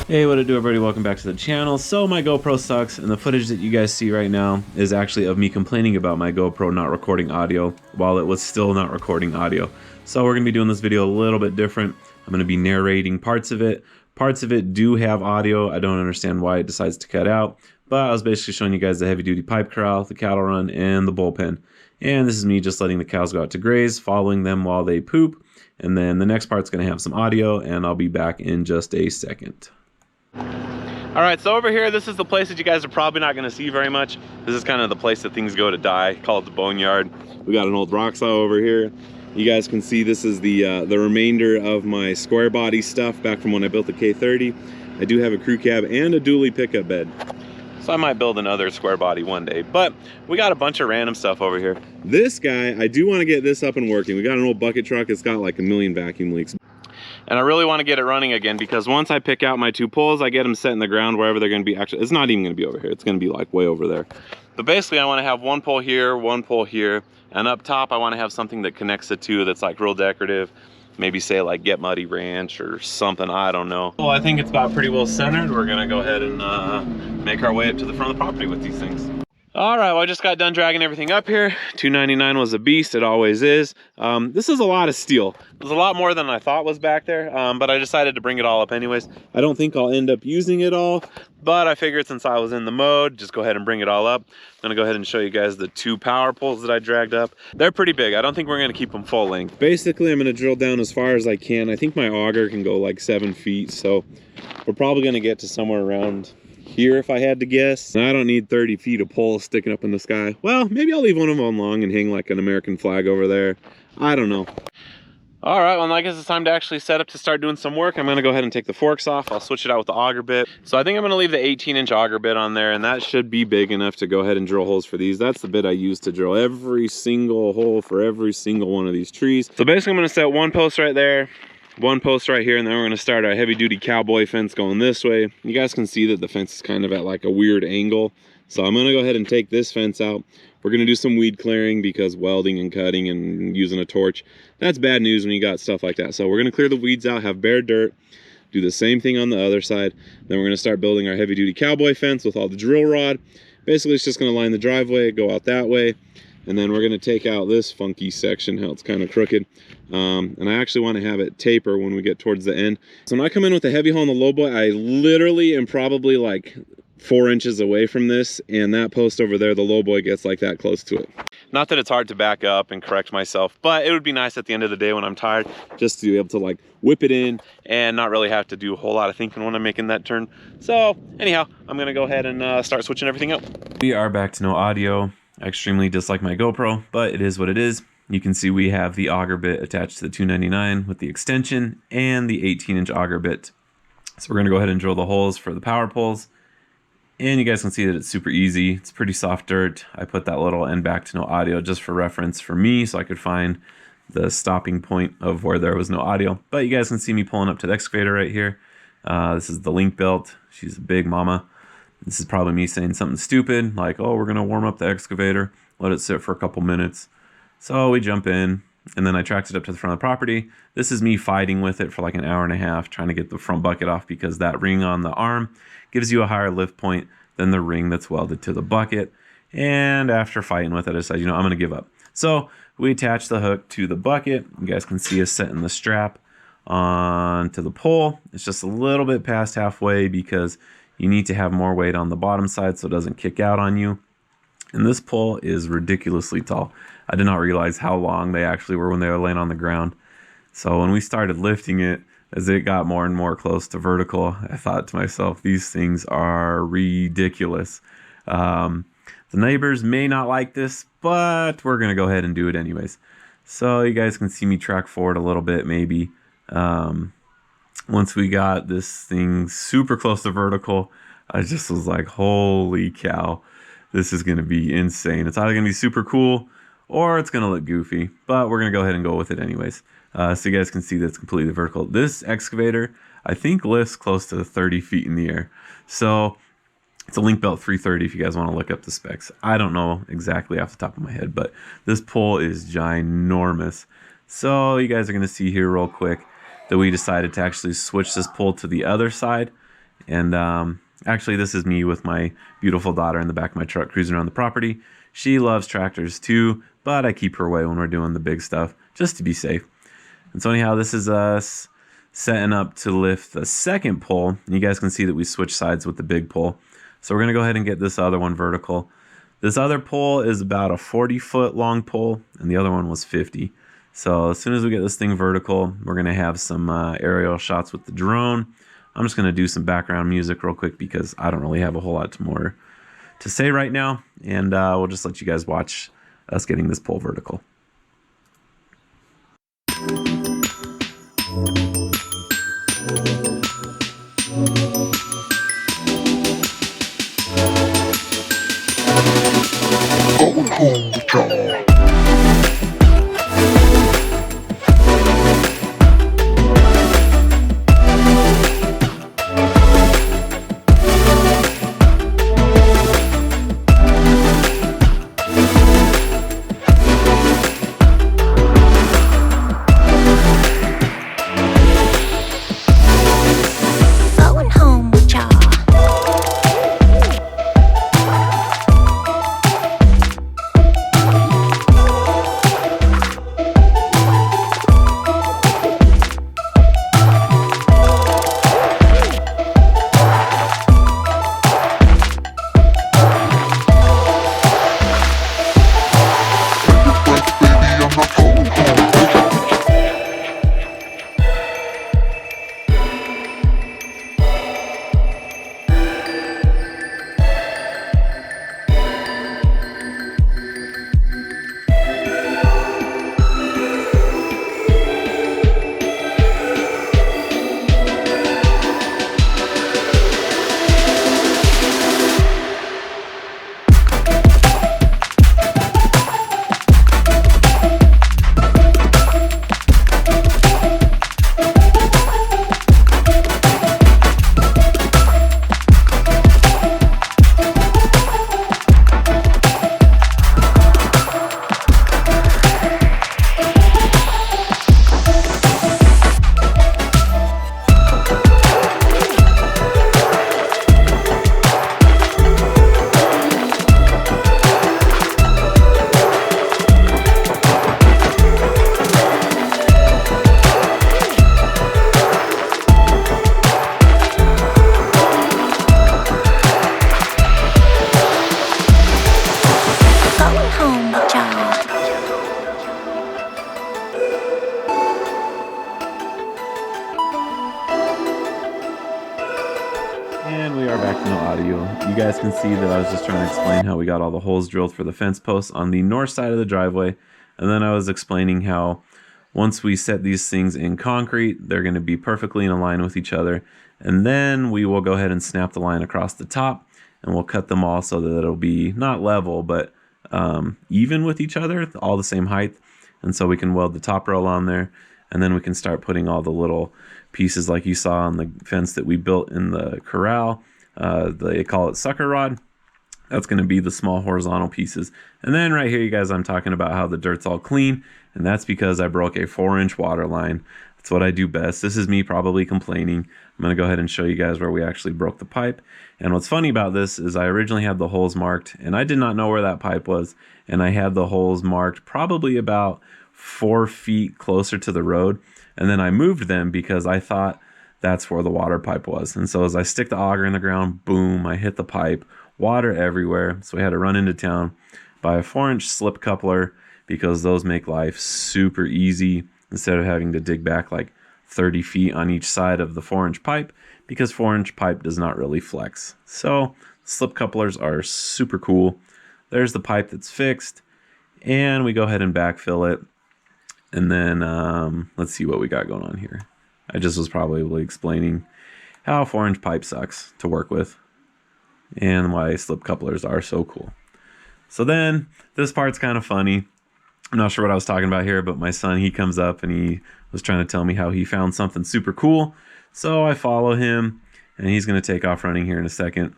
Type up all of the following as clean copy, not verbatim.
Hey, what it do, everybody? Welcome back to the channel. So my GoPro sucks, and the footage that you guys see right now is actually of me complaining about my GoPro not recording audio while it was still not recording audio. So we're going to be doing this video a little bit different. I'm going to be narrating parts of it. Parts of it do have audio. I don't understand why it decides to cut out, but I was basically showing you guys the heavy-duty pipe corral, the cattle run, and the bullpen. And this is me just letting the cows go out to graze, following them while they poop. And then the next part's going to have some audio, and I'll be back in just a second. All right, so over here, this is the place that you guys are probably not gonna see very much. This is kind of the place that things go to die, called the boneyard. We got an old rock saw over here. You guys can see this is the remainder of my square body stuff back from when I built the K30. I do have a crew cab and a dually pickup bed. So I might build another square body one day, but we got a bunch of random stuff over here. This guy, I do wanna get this up and working. We got an old bucket truck. It's got like a million vacuum leaks. And I really want to get it running again, because once I pick out my two poles, I get them set in the ground wherever they're going to be. Actually, it's not even going to be over here. It's going to be like way over there. But basically, I want to have one pole here, and up top, I want to have something that connects the two that's like real decorative. Maybe say like Get Muddy Ranch or something, I don't know. Well, I think it's about pretty well centered. We're going to go ahead and make our way up to the front of the property with these things. All right, well, I just got done dragging everything up here. 299 was a beast, it always is. This is a lot of steel. There's a lot more than I thought was back there, but I decided to bring it all up anyways. I don't think I'll end up using it all, but I figured since I was in the mode, just go ahead and bring it all up. I'm gonna go ahead and show you guys the two power poles that I dragged up. They're pretty big. I don't think we're gonna keep them full length. Basically, I'm gonna drill down as far as I can. I think my auger can go like 7 feet, so we're probably gonna get to somewhere around here if I had to guess. I don't need 30 feet of poles sticking up in the sky. Well, maybe I'll leave one of them long and hang like an American flag over there. I don't know. All right, well, I guess it's time to actually set up to start doing some work. I'm gonna go ahead and take the forks off. I'll switch it out with the auger bit. So I think I'm gonna leave the 18-inch auger bit on there, and that should be big enough to go ahead and drill holes for these. That's the bit I use to drill every single hole for every single one of these trees. So basically, I'm gonna set one post right there, one post right here, and then we're going to start our heavy duty cowboy fence going this way. You guys can see that the fence is kind of at like a weird angle, so I'm going to go ahead and take this fence out. We're going to do some weed clearing, because welding and cutting and using a torch, that's bad news when you got stuff like that. So we're going to clear the weeds out, have bare dirt, do the same thing on the other side. Then we're going to start building our heavy duty cowboy fence with all the drill rod. Basically, it's just going to line the driveway, go out that way. And then we're going to take out this funky section, how it's kind of crooked. And I actually want to have it taper when we get towards the end. So when I come in with the heavy haul and the low boy, I literally am probably like 4 inches away from this. And that post over there, the low boy gets like that close to it. Not that it's hard to back up and correct myself, but it would be nice at the end of the day when I'm tired, just to be able to like whip it in and not really have to do a whole lot of thinking when I'm making that turn. So anyhow, I'm going to go ahead and start switching everything up. We are back to no audio. I extremely dislike my GoPro, but it is what it is. You can see we have the auger bit attached to the 299 with the extension and the 18-inch auger bit. So we're gonna go ahead and drill the holes for the power poles. And you guys can see that it's super easy. It's pretty soft dirt. I put that little end back to no audio just for reference for me, so I could find the stopping point of where there was no audio. But you guys can see me pulling up to the excavator right here. This is the link belt. She's a big mama. This is probably me saying something stupid, like, oh, we're going to warm up the excavator, let it sit for a couple minutes. So we jump in, and then I tracked it up to the front of the property. This is me fighting with it for like an hour and a half, trying to get the front bucket off, because that ring on the arm gives you a higher lift point than the ring that's welded to the bucket. And after fighting with it, I decided, I'm going to give up. So we attach the hook to the bucket. You guys can see us setting the strap onto the pole. It's just a little bit past halfway, because you need to have more weight on the bottom side so it doesn't kick out on you. And this pole is ridiculously tall. I did not realize how long they actually were when they were laying on the ground. So when we started lifting it, as it got more and more close to vertical, I thought to myself, these things are ridiculous. The neighbors may not like this, but we're going to go ahead and do it anyways. So you guys can see me track forward a little bit maybe. Once we got this thing super close to vertical, I just was like, holy cow, this is going to be insane. It's either going to be super cool or it's going to look goofy, but we're going to go ahead and go with it anyways. So you guys can see that it's completely vertical. This excavator, I think, lifts close to 30 feet in the air. So it's a Link Belt 330 if you guys want to look up the specs. I don't know exactly off the top of my head, but this pole is ginormous. So you guys are going to see here real quick that we decided to actually switch this pole to the other side And actually, this is me with my beautiful daughter in the back of my truck cruising around the property. She loves tractors too, but I keep her away when we're doing the big stuff just to be safe. And so anyhow, this is us setting up to lift the second pole. And you guys can see that we switch sides with the big pole. So we're going to go ahead and get this other one vertical. This other pole is about a 40-foot long pole, and the other one was 50. So as soon as we get this thing vertical, we're going to have some aerial shots with the drone. I'm just going to do some background music real quick because I don't really have a whole lot more to say right now. And we'll just let you guys watch us getting this pole vertical. Going home with y'all. And we are back to no audio. You guys can see that I was just trying to explain how we got all the holes drilled for the fence posts on the north side of the driveway. And then I was explaining how once we set these things in concrete, they're going to be perfectly in line with each other. And then we will go ahead and snap the line across the top, and we'll cut them all so that it'll be not level, but even with each other, all the same height. And so we can weld the top rail on there, and then we can start putting all the little pieces like you saw on the fence that we built in the corral. They call it sucker rod. That's going to be the small horizontal pieces. And then right here, you guys, I'm talking about how the dirt's all clean, and that's because I broke a 4-inch water line. That's what I do best. This is me probably complaining. I'm going to go ahead and show you guys where we actually broke the pipe. And what's funny about this is I originally had the holes marked, and I did not know where that pipe was. And I had the holes marked probably about 4 feet closer to the road. And then I moved them because I thought that's where the water pipe was. And so as I stick the auger in the ground, boom, I hit the pipe, water everywhere. So we had to run into town, buy a 4-inch slip coupler because those make life super easy instead of having to dig back like 30 feet on each side of the 4-inch pipe, because 4-inch pipe does not really flex. So slip couplers are super cool. There's the pipe that's fixed, and we go ahead and backfill it. And then let's see what we got going on here. I just was probably explaining how 4-inch pipe sucks to work with and why slip couplers are so cool. So then this part's kind of funny. I'm not sure what I was talking about here, but my son, he comes up and he was trying to tell me how he found something super cool. So I follow him, and he's going to take off running here in a second.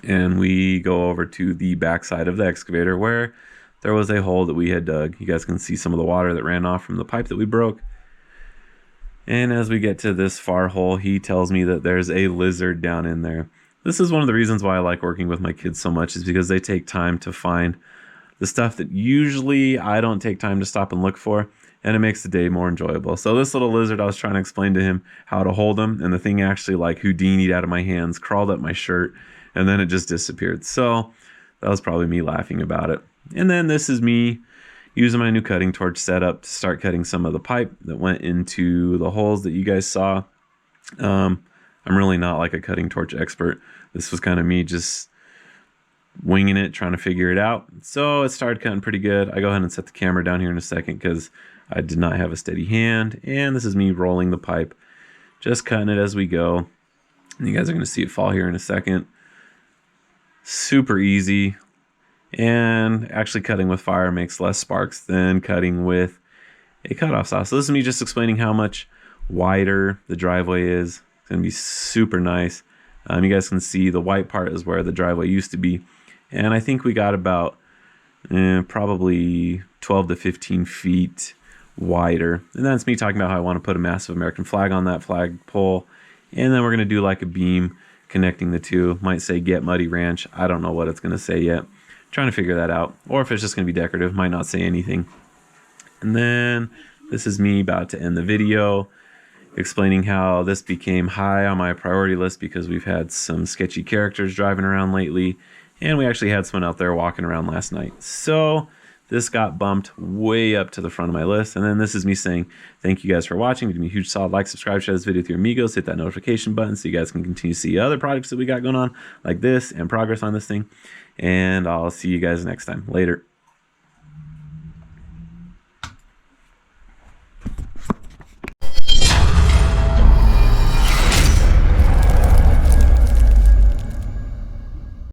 And we go over to the backside of the excavator where there was a hole that we had dug. You guys can see some of the water that ran off from the pipe that we broke. And as we get to this far hole, he tells me that there's a lizard down in there. This is one of the reasons why I like working with my kids so much, is because they take time to find the stuff that usually I don't take time to stop and look for, and it makes the day more enjoyable. So this little lizard, I was trying to explain to him how to hold him, and the thing actually like Houdini'd out of my hands, crawled up my shirt, and then it just disappeared. So that was probably me laughing about it. And then this is me using my new cutting torch setup to start cutting some of the pipe that went into the holes that you guys saw. I'm really not like a cutting torch expert. This was kind of me just winging it, trying to figure it out. So it started cutting pretty good. I go ahead and set the camera down here in a second because I did not have a steady hand. And this is me rolling the pipe, just cutting it as we go. And you guys are going to see it fall here in a second. Super easy. And actually cutting with fire makes less sparks than cutting with a cutoff saw. So this is me just explaining how much wider the driveway is. It's going to be super nice. You guys can see the white part is where the driveway used to be. And I think we got about probably 12 to 15 feet wider. And that's me talking about how I want to put a massive American flag on that flagpole. And then we're going to do like a beam connecting the two. Might say Get Muddy Ranch. I don't know what it's going to say yet. Trying to figure that out. Or if it's just going to be decorative, might not say anything. And then this is me about to end the video, explaining how this became high on my priority list because we've had some sketchy characters driving around lately, and we actually had someone out there walking around last night. So this got bumped way up to the front of my list. And then this is me saying thank you guys for watching. Give me a huge solid like, subscribe, share this video with your amigos, hit that notification button so you guys can continue to see other projects that we got going on like this and progress on this thing. And I'll see you guys next time. Later.